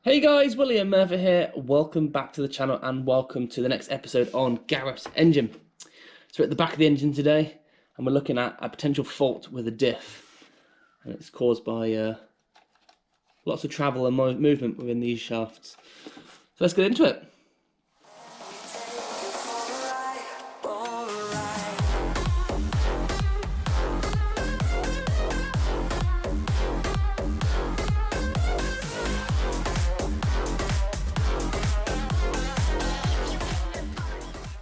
Hey guys, William Murfitt here. Welcome back to the channel and welcome to the next episode on Gareth's engine. So we're at the back of the engine today and we're looking at a potential fault with a diff. And it's caused by lots of travel and movement within these shafts. So let's get into it.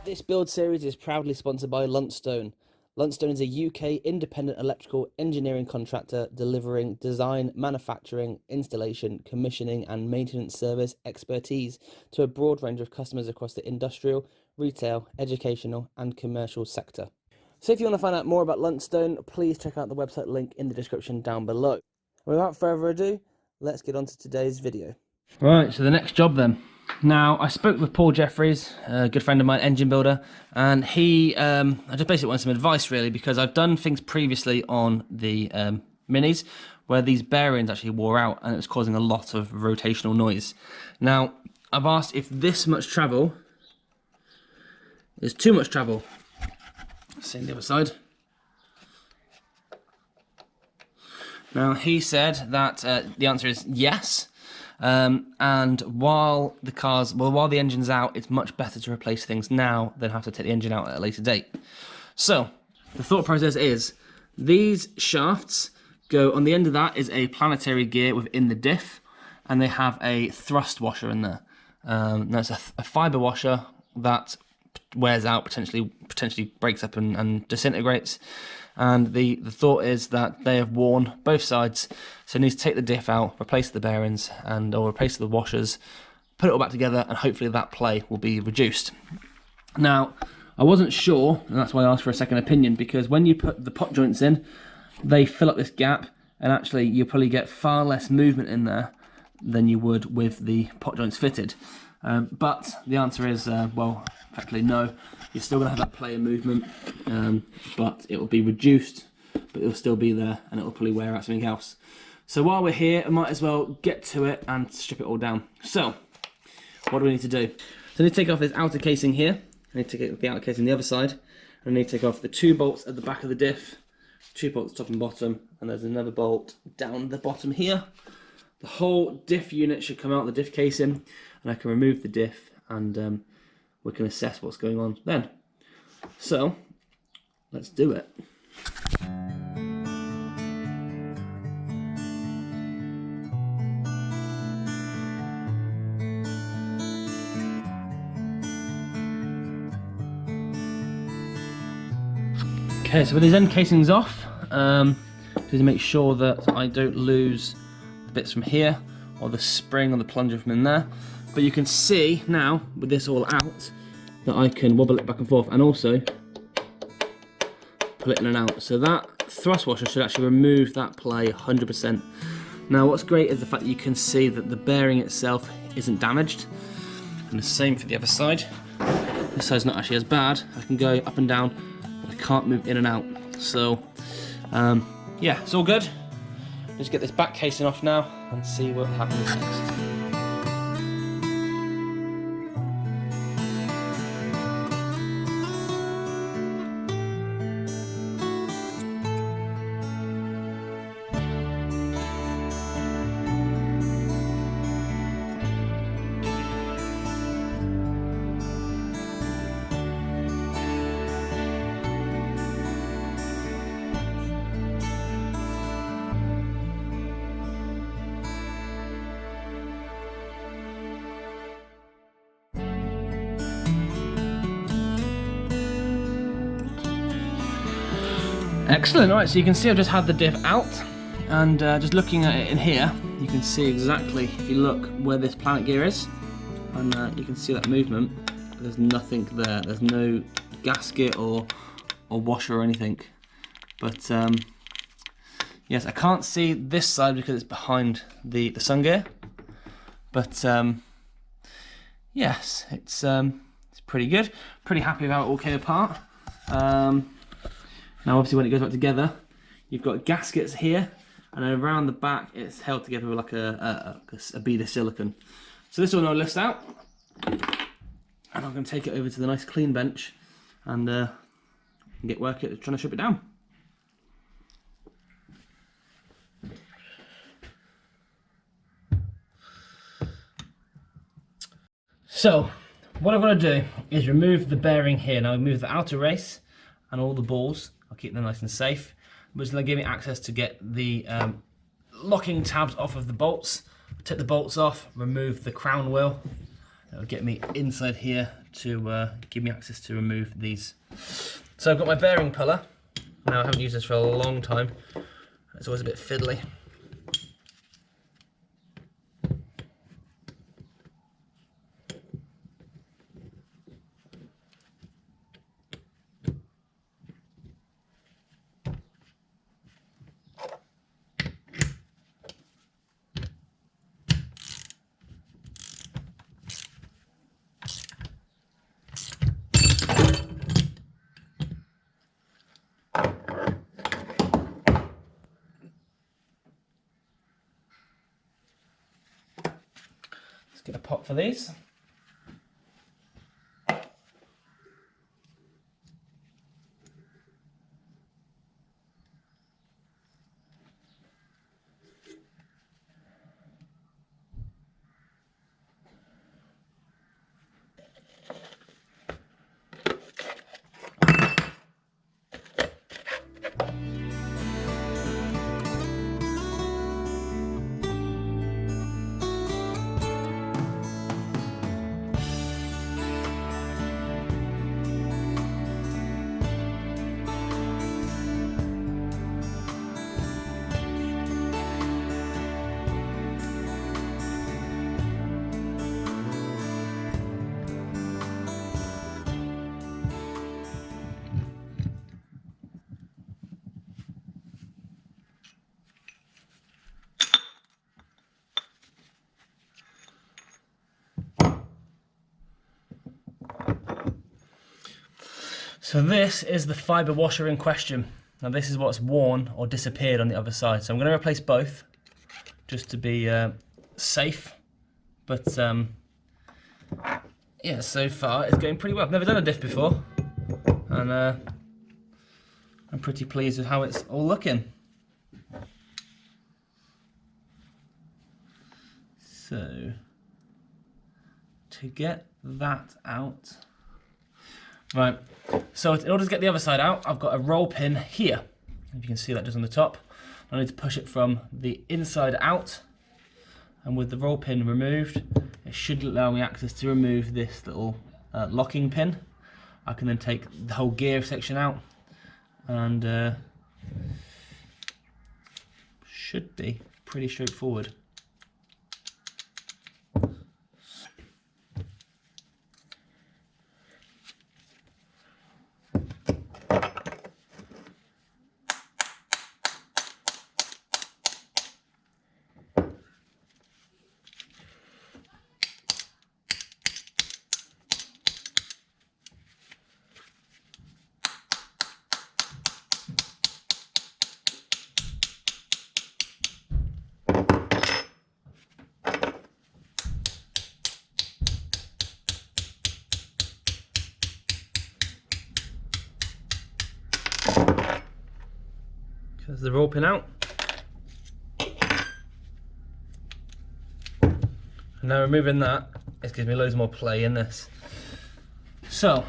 This build series is proudly sponsored by Luntstone. Luntstone is a UK independent electrical engineering contractor delivering design, manufacturing, installation, commissioning and maintenance service expertise to a broad range of customers across the industrial, retail, educational and commercial sector. So if you want to find out more about Luntstone, please check out the website link in the description down below. Without further ado, let's get on to today's video. Right, so the next job then. Now, I spoke with Paul Jeffries, a good friend of mine, engine builder, and I just basically wanted some advice really, because I've done things previously on the Minis where these bearings actually wore out and it was causing a lot of rotational noise. Now, I've asked if this much travel is too much travel. Same the other side. Now, he said that the answer is yes. And while the engine's out, it's much better to replace things now than have to take the engine out at a later date. So the thought process is these shafts go on the end of that is a planetary gear within the diff, and they have a thrust washer in there. That's a fibre washer that wears out, potentially breaks up and disintegrates. And the thought is that they have worn both sides, so it needs to take the diff out, replace the bearings, or replace the washers, put it all back together, and hopefully that play will be reduced. Now, I wasn't sure, and that's why I asked for a second opinion, because when you put the pot joints in, they fill up this gap, and actually you'll probably get far less movement in there than you would with the pot joints fitted. But the answer is, well, effectively no. You're still going to have that play and movement, but it will be reduced, but it'll still be there, and it'll probably wear out something else. So while we're here, I might as well get to it and strip it all down. So, what do we need to do? So I need to take off this outer casing here. I need to take the outer casing on the other side. I need to take off the 2 bolts at the back of the diff, 2 bolts top and bottom, and there's another bolt down the bottom here. The whole diff unit should come out, the diff casing, and I can remove the diff, and we can assess what's going on then. So, let's do it. Okay, so with these end casings off, please make sure that I don't lose the bits from here, or the spring or the plunger from in there. But you can see now, with this all out, that I can wobble it back and forth and also pull it in and out. So that thrust washer should actually remove that play 100%. Now what's great is the fact that you can see that the bearing itself isn't damaged. And the same for the other side. This side's not actually as bad. I can go up and down, but I can't move in and out. So yeah, it's all good. Let's get this back casing off now and see what happens next. Excellent, right, so you can see I've just had the diff out, and just looking at it in here, you can see exactly, if you look, where this planet gear is, and you can see that movement. There's nothing there, there's no gasket or washer or anything. But yes, I can't see this side because it's behind the sun gear, but yes, it's pretty good. Pretty happy with how it all came apart. Now obviously when it goes back together, you've got gaskets here and then around the back it's held together with like a bead of silicone. So this will now lift out, and I'm going to take it over to the nice clean bench and get work at trying to strip it down. So what I'm going to do is remove the bearing here. Now remove the outer race and all the balls. I'll keep them nice and safe. But it's going to give me access to get the locking tabs off of the bolts. Take the bolts off, remove the crown wheel. That'll get me inside here to give me access to remove these. So I've got my bearing puller. Now I haven't used this for a long time. It's always a bit fiddly. Get a pot for these. So this is the fibre washer in question. Now this is what's worn or disappeared on the other side. So I'm going to replace both just to be safe. But yeah, so far it's going pretty well. I've never done a diff before, and I'm pretty pleased with how it's all looking. So to get that out, right, so in order to get the other side out, I've got a roll pin here. If you can see that just on the top. I need to push it from the inside out, and with the roll pin removed, it should allow me access to remove this little locking pin. I can then take the whole gear section out, and should be pretty straightforward. There's the roll pin out. And now removing that, it gives me loads more play in this. So,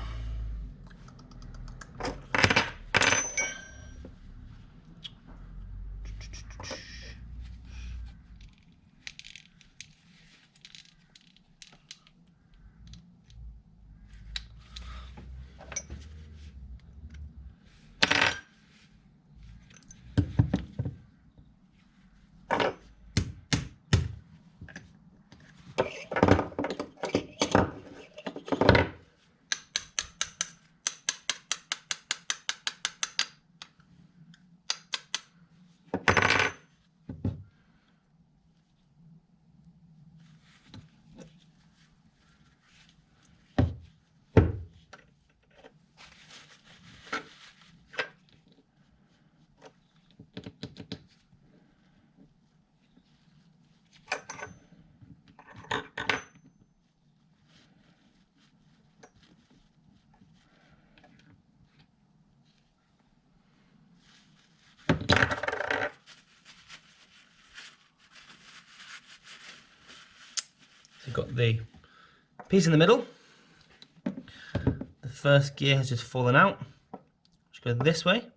we've got the piece in the middle. The first gear has just fallen out. Just go this way.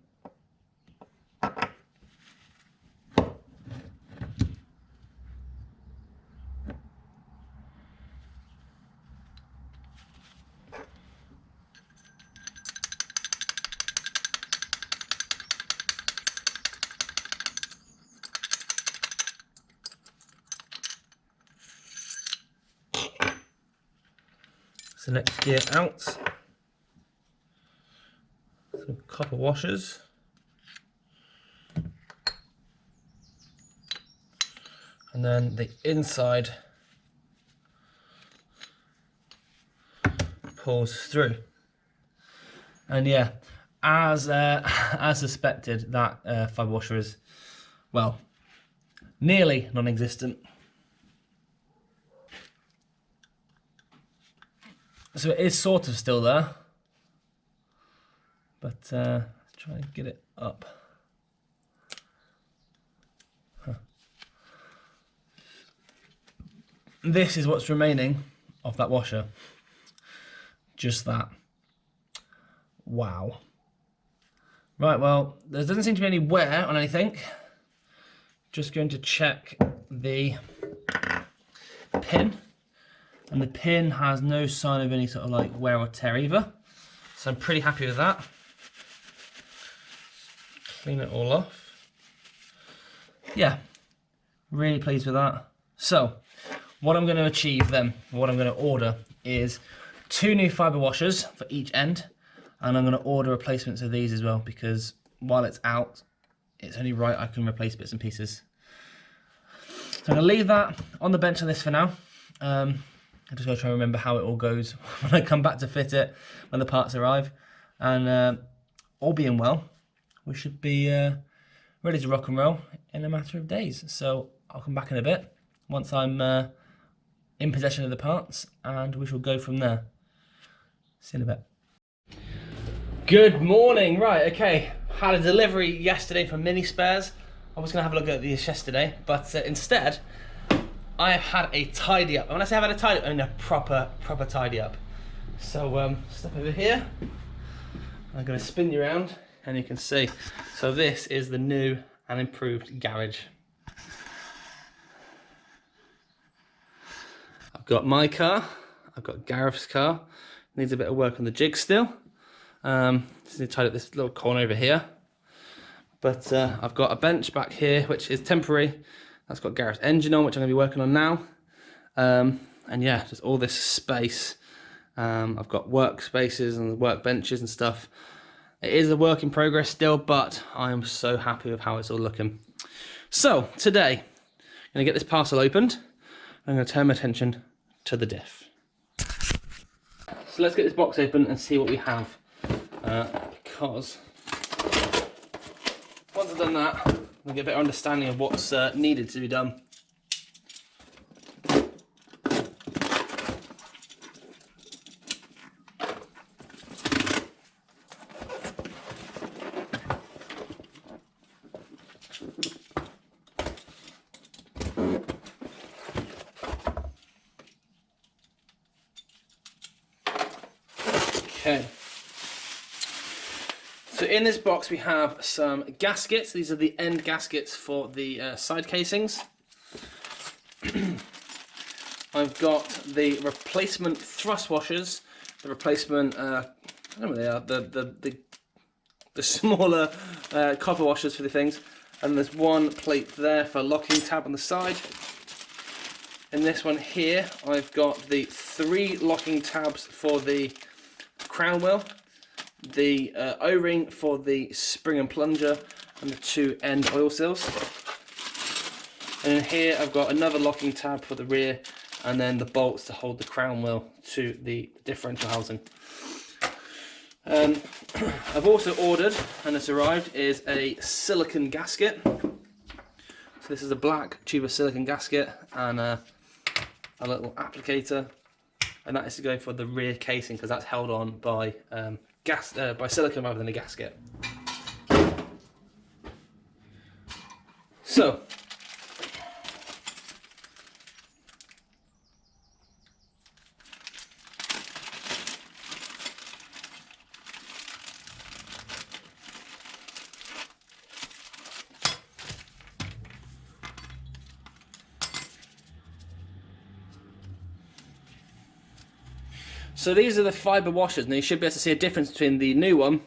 So next gear out, some copper washers, and then the inside pulls through. And yeah, as suspected, that fibre washer is, well, nearly non-existent. So it is sort of still there, but let's try and get it up. This is what's remaining of that washer. Just that. Wow. Right, well, there doesn't seem to be any wear on anything. Just going to check the pin. And the pin has no sign of any sort of like wear or tear either. So I'm pretty happy with that. Clean it all off. Yeah, really pleased with that. So, what I'm going to achieve then, what I'm going to order is 2 new fibre washers for each end. And I'm going to order replacements of these as well, because while it's out, it's only right I can replace bits and pieces. So I'm going to leave that on the bench on this for now. I'm just going to try and remember how it all goes when I come back to fit it, when the parts arrive. And all being well, we should be ready to rock and roll in a matter of days. So I'll come back in a bit once I'm in possession of the parts, and we shall go from there. See you in a bit. Good morning. Right, okay. Had a delivery yesterday from Mini Spares. I was going to have a look at these yesterday, but instead, I have had a tidy up. And when I say I've had a tidy up, I mean a proper tidy up. So step over here. I'm going to spin you around, and you can see. So this is the new and improved garage. I've got my car. I've got Gareth's car. Needs a bit of work on the jig still. Just need to tidy up this little corner over here. But I've got a bench back here, which is temporary. That's got Gareth's engine on, which I'm going to be working on now. And yeah, just all this space. I've got workspaces and workbenches and stuff. It is a work in progress still, but I am so happy with how it's all looking. So today, I'm going to get this parcel opened. I'm going to turn my attention to the diff. So let's get this box open and see what we have. Because once I've done that, I'll get a better understanding of what's needed to be done. Okay. So in this box we have some gaskets. These are the end gaskets for the side casings. I've got the replacement thrust washers, the replacement I don't know what they are, the smaller copper washers for the things, and there's one plate there for locking tab on the side. In this one here I've got the 3 locking tabs for the crown wheel, the O-ring for the spring and plunger, and the 2 end oil seals. And in here I've got another locking tab for the rear, and then the bolts to hold the crown wheel to the differential housing. I've also ordered, and it's arrived, is a silicone gasket. So this is a black tube of silicone gasket and a little applicator, and that is to go for the rear casing because that's held on by by silicone rather than a gasket. So So these are the fibre washers. Now you should be able to see a difference between the new one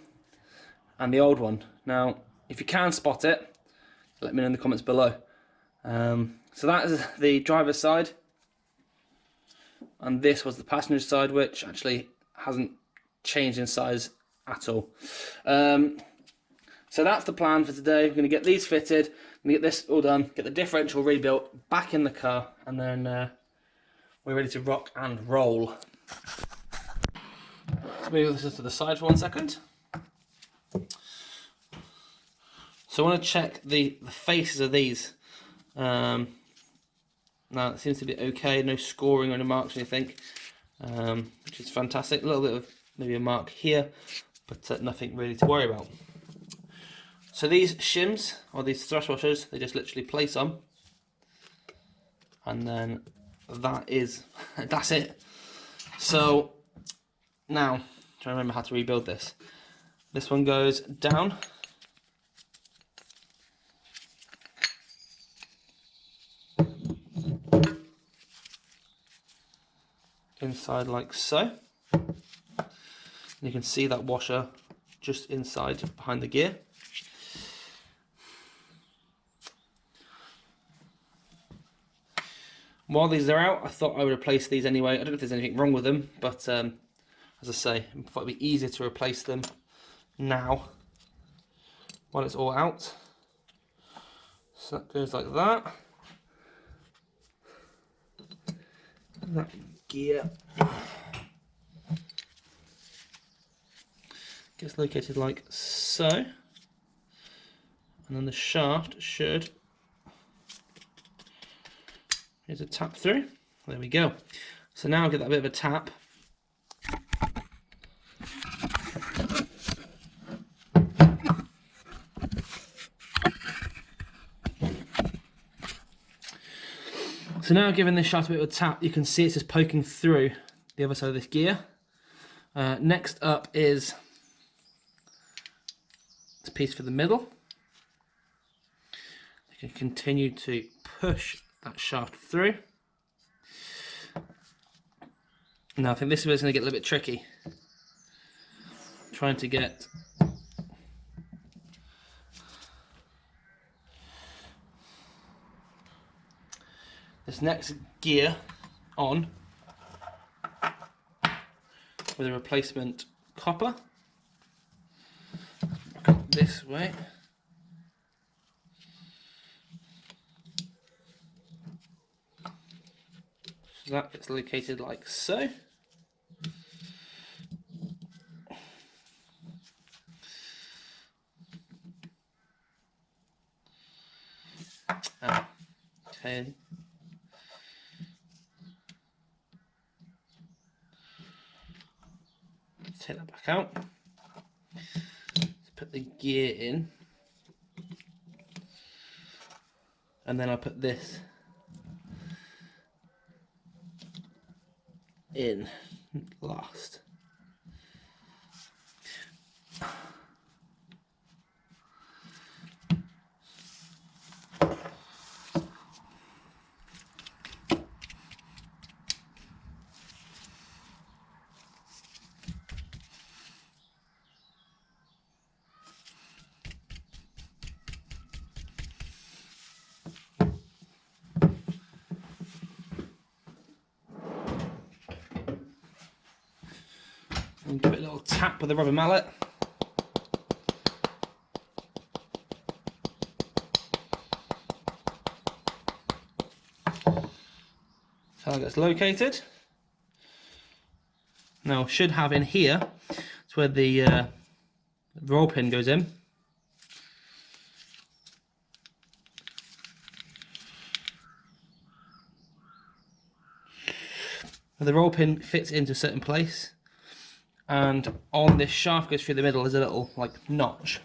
and the old one. Now, if you can spot it, let me know in the comments below. So that is the driver's side, and this was the passenger side, which actually hasn't changed in size at all. So that's the plan for today. We're going to get these fitted, and get this all done, get the differential rebuilt, back in the car, and then we're ready to rock and roll. Let's move this to the side for 1 second. So I want to check the faces of these. Now it seems to be okay, no scoring or any marks or anything, which is fantastic. A little bit of maybe a mark here, but nothing really to worry about. So these shims, or these thrust washers, they just literally place on, and then that's it. So now, trying to remember how to rebuild this. This one goes down. Inside like so. You can see that washer just inside behind the gear. While these are out, I thought I would replace these anyway. I don't know if there's anything wrong with them, but as I say, I thought it'd be easier to replace them now while it's all out. So that goes like that. That gear gets located like so, and then the shaft should, here's a tap through, there we go. So now I'll get that bit of a tap, so now giving this shaft a bit of a tap, you can see it's just poking through the other side of this gear. Next up is this piece for the middle. You can continue to push that shaft through. Now I think this is where it's going to get a little bit tricky. Trying to get this next gear on with a replacement copper. This way. So that gets located like so. Okay. Take that back out. Let's put the gear in, and then I'll put this in last. And give it a little tap with a rubber mallet. So that gets located. Now should have in here, it's where the roll pin goes in. The roll pin fits into a certain place, and on this shaft goes through the middle is a little like notch.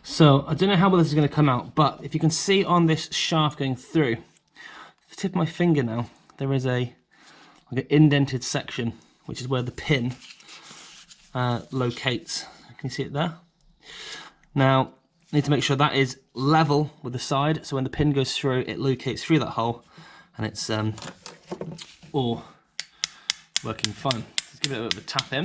So I don't know how well this is going to come out, but if you can see on this shaft going through, the tip of my finger now, there is like an indented section, which is where the pin locates. Can you see it there? Now I need to make sure that is level with the side, so when the pin goes through, it locates through that hole, and it's all working fine. Let's give it a bit of a tap in.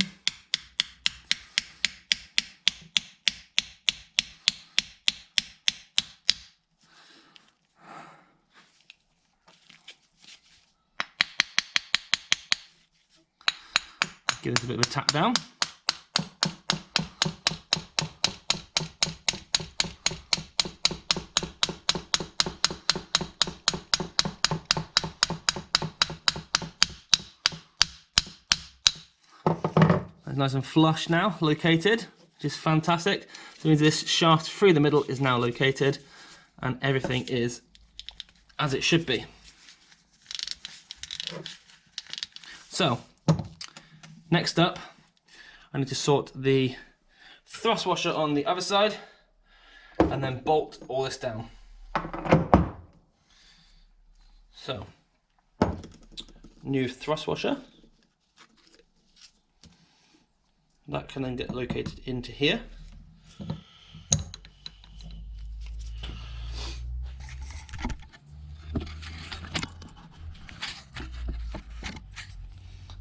Give this a bit of a tap down. It's nice and flush now, located, which is fantastic. So it means this shaft through the middle is now located and everything is as it should be. So, next up, I need to sort the thrust washer on the other side and then bolt all this down. So, new thrust washer. That can then get located into here.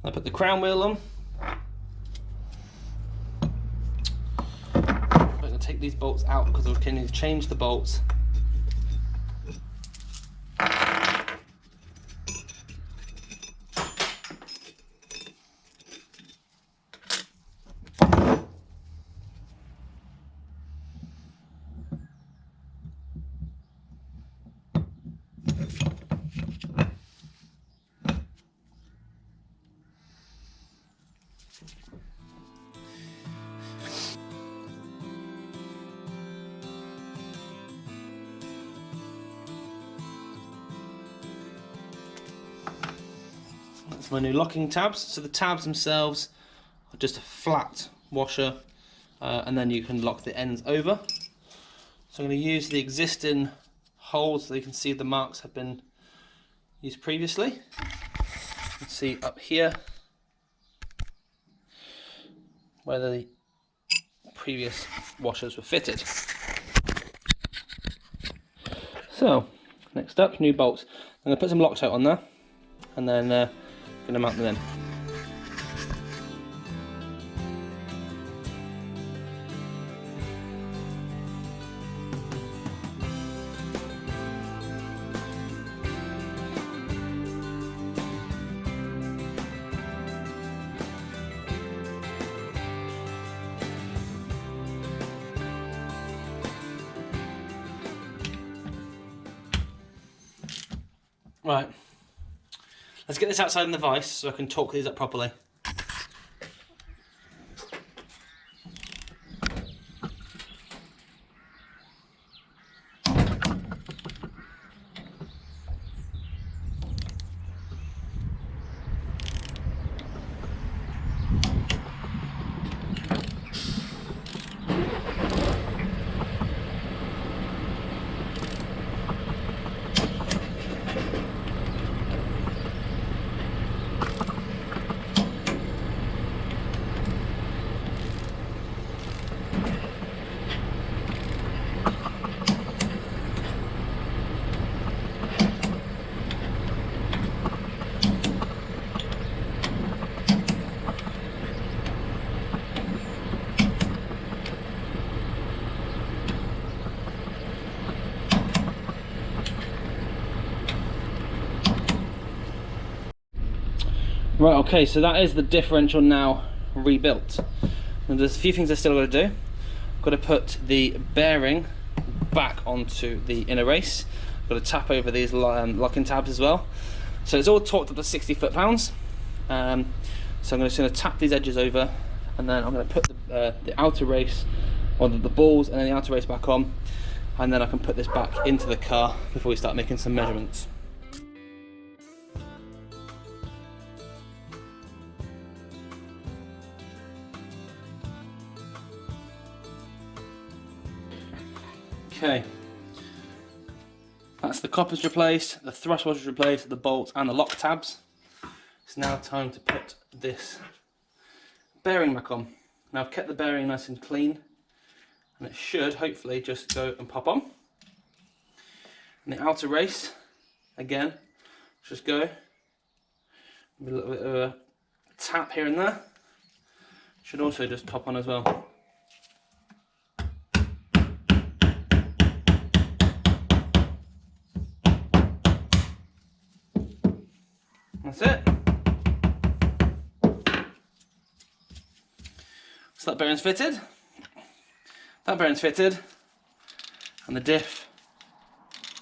I put the crown wheel on. I'm going to take these bolts out because we can change the bolts. That's my new locking tabs. So the tabs themselves are just a flat washer, and then you can lock the ends over. So I'm going to use the existing holes so you can see the marks have been used previously. You can see up here where the previous washers were fitted. So next up, new bolts. I'm going to put some Loctite on there and then going to mount them in. Right, let's get this outside in the vise so I can torque these up properly. Right, okay, so that is the differential now rebuilt. And there's a few things I still got to do. I've got to put the bearing back onto the inner race. I've got to tap over these locking tabs as well. So it's all torqued up to 60 foot-pounds. So I'm just going to tap these edges over, and then I'm going to put the outer race, or the balls, and then the outer race back on, and then I can put this back into the car before we start making some measurements. Okay, that's the coppers replaced, the thrust washers replaced, the bolts and the lock tabs. It's now time to put this bearing back on. Now I've kept the bearing nice and clean, and it should hopefully just go and pop on. And the outer race, again, just go with a little bit of a tap here and there. Should also just pop on as well. That's it. So that bearing's fitted. That bearing's fitted. And the diff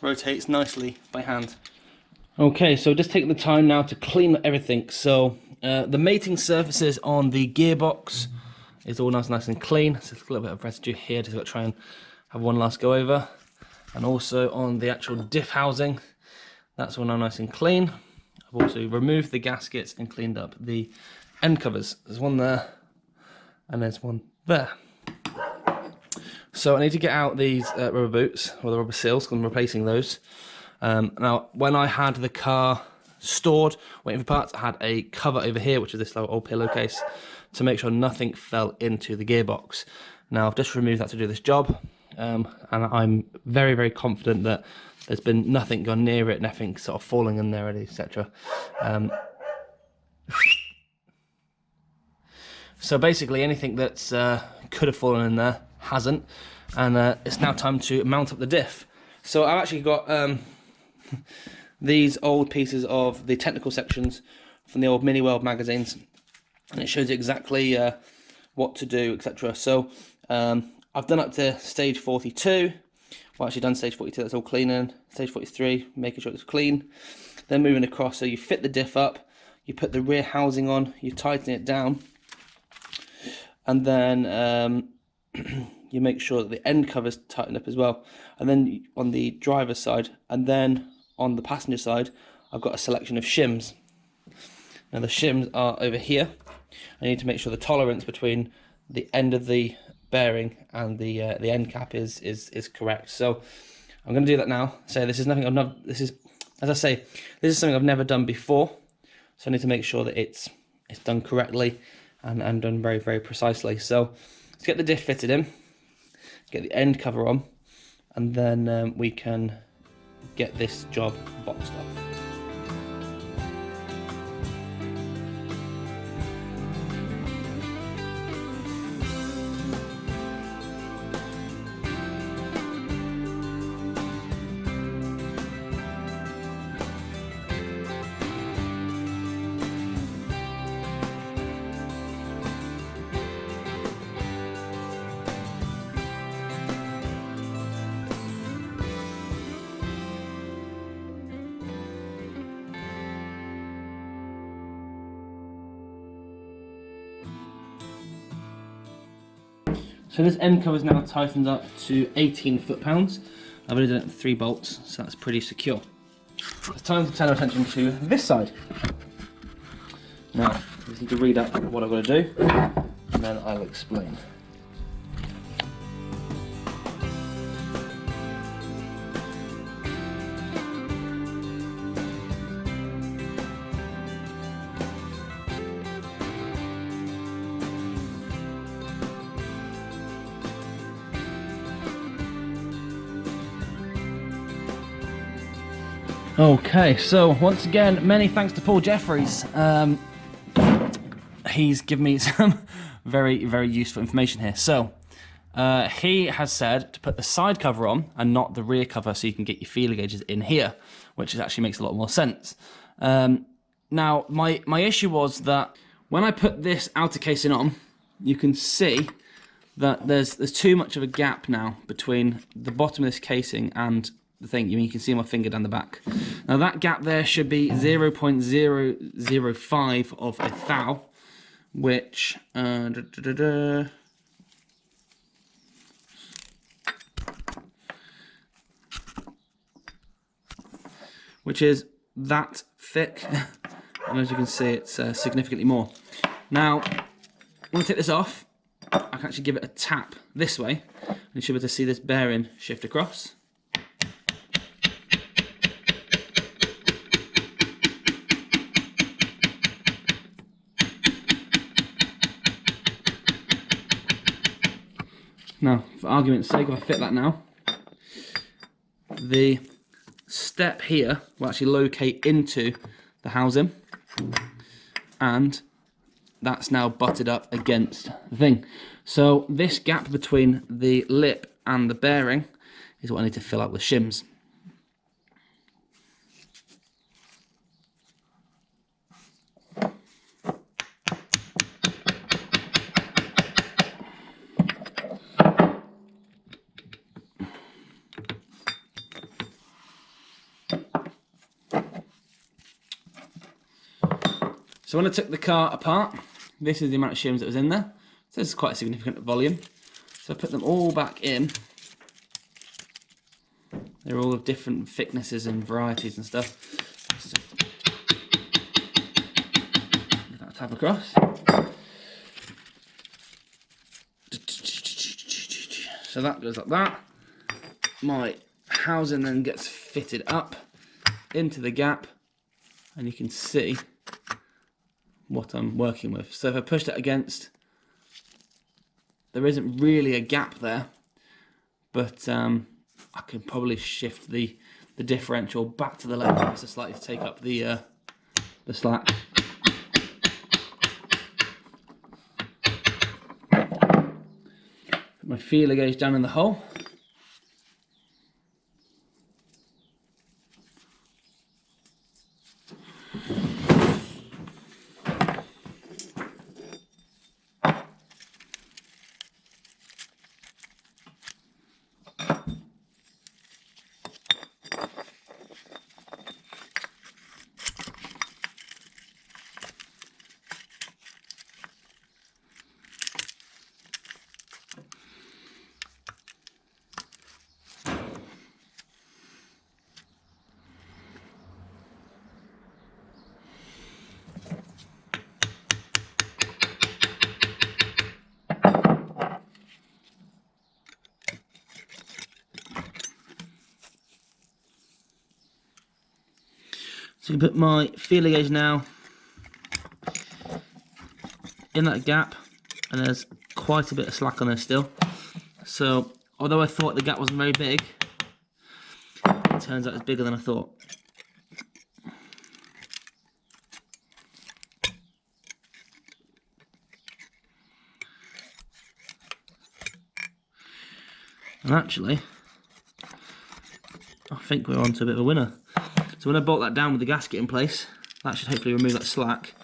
rotates nicely by hand. Okay, so just taking the time now to clean everything. So the mating surfaces on the gearbox is all nice and clean. So there's a little bit of residue here, just got to try and have one last go over. And also on the actual diff housing, that's all now nice and clean. I've also removed the gaskets and cleaned up the end covers. There's one there, and there's one there. So I need to get out these rubber boots, or the rubber seals, because I'm replacing those. Now, when I had the car stored, waiting for parts, I had a cover over here, which is this little old pillowcase, to make sure nothing fell into the gearbox. Now, I've just removed that to do this job, and I'm very confident that there's been nothing gone near it, nothing sort of falling in there, etc. So basically, anything that's could have fallen in there hasn't, and it's now time to mount up the diff. So I've actually got these old pieces of the technical sections from the old Mini World magazines, and it shows you exactly what to do, etc. So I've done up to stage 42. Well, actually done stage 42, that's all cleaning. Stage 43, making sure it's clean. Then moving across, so you fit the diff up, you put the rear housing on, you tighten it down, and then you make sure that the end cover's tightened up as well. And then on the driver's side, and then on the passenger side, I've got a selection of shims. Now the shims are over here. I need to make sure the tolerance between the end of the bearing and the end cap is correct. So I'm going to do that now. So this is nothing I've not. This is, as I say, this is something I've never done before. So I need to make sure that it's done correctly and done very precisely. So let's get the diff fitted in, get the end cover on, and then we can get this job boxed off. So this end cover is now tightened up to 18 foot-pounds. I've only done it with 3 bolts, so that's pretty secure. It's time to turn our attention to this side. Now, I just need to read up what I've got to do, and then I'll explain. Okay, so once again, many thanks to Paul Jeffries. He's given me some very useful information here. So he has said to put the side cover on and not the rear cover, so you can get your feeler gauges in here, which actually makes a lot more sense. Now, my issue was that when I put this outer casing on, you can see that there's too much of a gap now between the bottom of this casing and the thing. You can see my finger down the back. Now that gap there should be 0.005 of a thou, which which is that thick, and as you can see, it's significantly more. Now, when I take this off, I can actually give it a tap this way, and you should be able to see this bearing shift across. Now, for argument's sake, if I fit that now, the step here will actually locate into the housing, and that's now butted up against the thing. So this gap between the lip and the bearing is what I need to fill out with shims. So when I took the car apart, this is the amount of shims that was in there. So this is quite a significant volume. So I put them all back in. They're all of different thicknesses and varieties and stuff. So that tap across. So that goes like that. My housing then gets fitted up into the gap, and you can see what I'm working with. So if I push that against, there isn't really a gap there, but I can probably shift the differential back to the left so slightly to take up the slack. Put my feeler gauge down in the hole. So you put my feeler gauge now in that gap, and there's quite a bit of slack on there still. So although I thought the gap wasn't very big, it turns out it's bigger than I thought. And actually, I think we're on to a bit of a winner. So when I bolt that down with the gasket in place, that should hopefully remove that slack.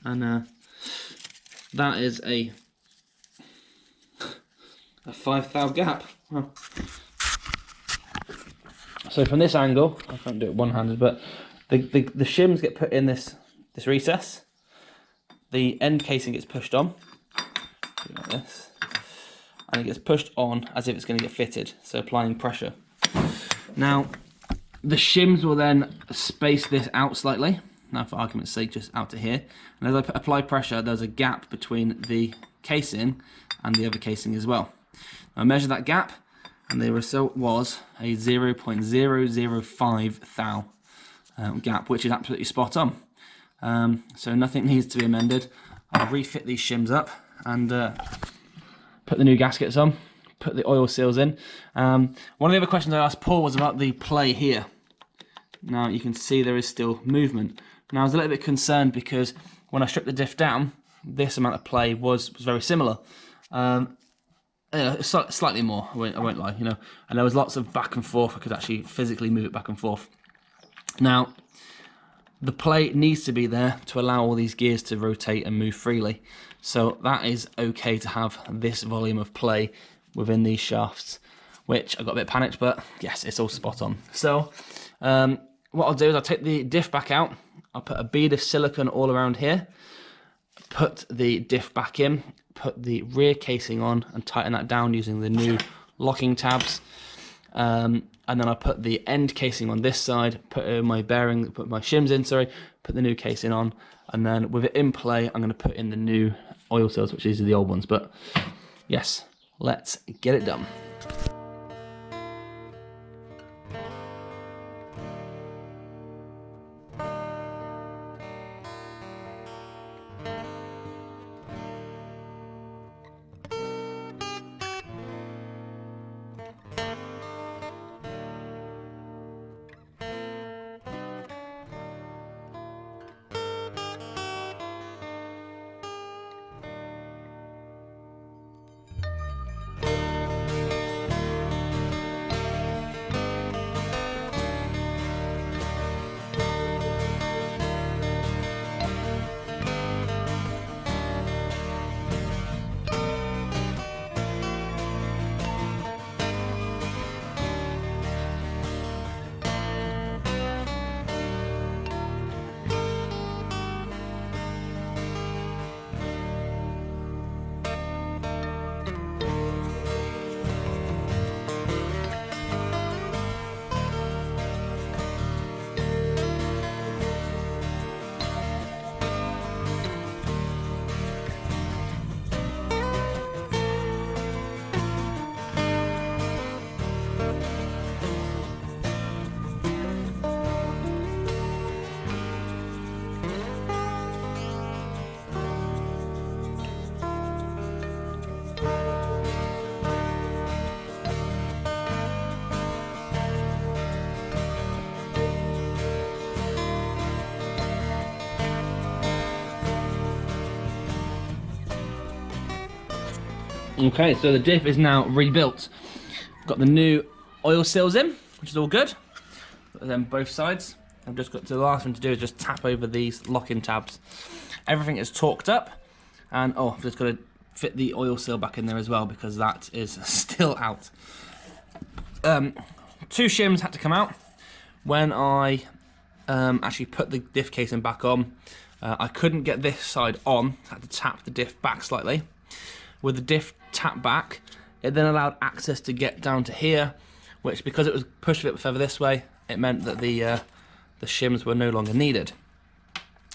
And that is a 5 thou gap. Oh. So from this angle, I can't do it one-handed, but the shims get put in this recess. The end casing gets pushed on, like this, and it gets pushed on as if it's going to get fitted, so applying pressure. Now, the shims will then space this out slightly. Now, for argument's sake, just out to here. And as I apply pressure, there's a gap between the casing and the other casing as well. Now, I measured that gap, and the result was a 0.005 thou gap, which is absolutely spot on. So nothing needs to be amended. I'll refit these shims up and put the new gaskets on, put the oil seals in. One of the other questions I asked Paul was about the play here. Now you can see there is still movement. Now I was a little bit concerned because when I stripped the diff down, this amount of play was very similar. Slightly more, I won't lie, you know. And there was lots of back and forth. I could actually physically move it back and forth. Now, the play needs to be there to allow all these gears to rotate and move freely. So that is okay to have this volume of play within these shafts, which I got a bit panicked, but yes, it's all spot on. So what I'll do is I'll take the diff back out. I'll put a bead of silicone all around here, put the diff back in, put the rear casing on and tighten that down using the new locking tabs. And then I put the end casing on this side, put my bearing, put my shims in, sorry, put the new casing on, and then with it in play, I'm going to put in the new oil seals, which these are the old ones. But yes, let's get it done. Okay, so the diff is now rebuilt. Got the new oil seals in, which is all good. Got them both sides. I've just got to, the last thing to do is just tap over these lock-in tabs. Everything is torqued up, and oh, I've just got to fit the oil seal back in there as well because that is still out. 2 shims had to come out. When I actually put the diff casing back on, I couldn't get this side on, had to tap the diff back slightly. With the diff tapped back, it then allowed access to get down to here, which because it was pushed a bit further this way, it meant that the shims were no longer needed.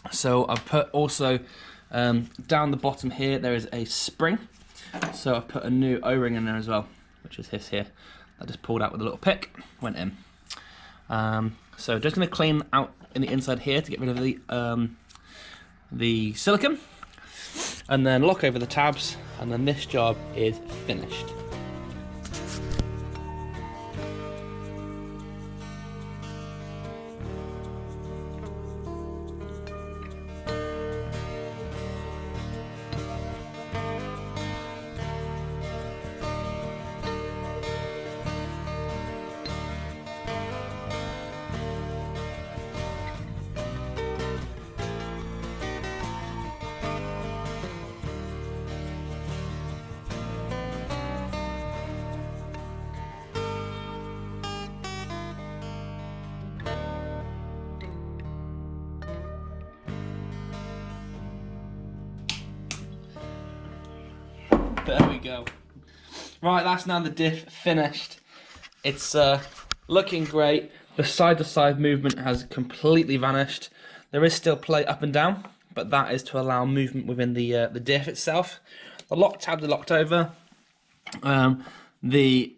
So I've put also down the bottom here there is a spring, so I've put a new O-ring in there as well, which is this here. I just pulled out with a little pick, went in. So just going to clean out in the inside here to get rid of the silicone, and then lock over the tabs, and then this job is finished. There we go. Right, that's now the diff finished. It's looking great. The side-to-side movement has completely vanished. There is still play up and down, but that is to allow movement within the diff itself. The lock tabs are locked over. The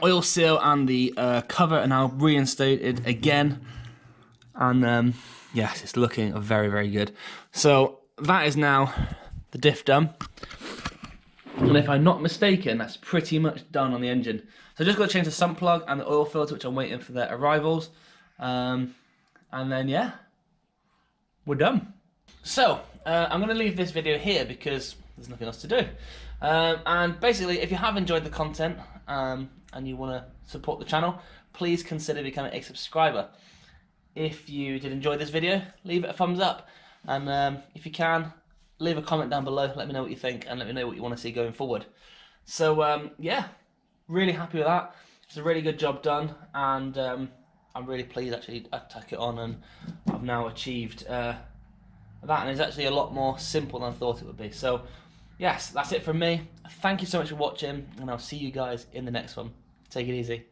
oil seal and the cover are now reinstated again. And yes, it's looking very, very good. So that is now the diff done. And if I'm not mistaken, that's pretty much done on the engine. So just got to change the sump plug and the oil filter, which I'm waiting for their arrivals. And then, yeah, we're done. So, I'm going to leave this video here because there's nothing else to do. And basically, if you have enjoyed the content and you want to support the channel, please consider becoming a subscriber. If you did enjoy this video, leave it a thumbs up. And if you can, leave a comment down below, let me know what you think, and let me know what you want to see going forward. So, yeah, really happy with that. It's a really good job done, and I'm really pleased actually I took it on, and I've now achieved that, and it's actually a lot more simple than I thought it would be. So, yes, that's it from me. Thank you so much for watching, and I'll see you guys in the next one. Take it easy.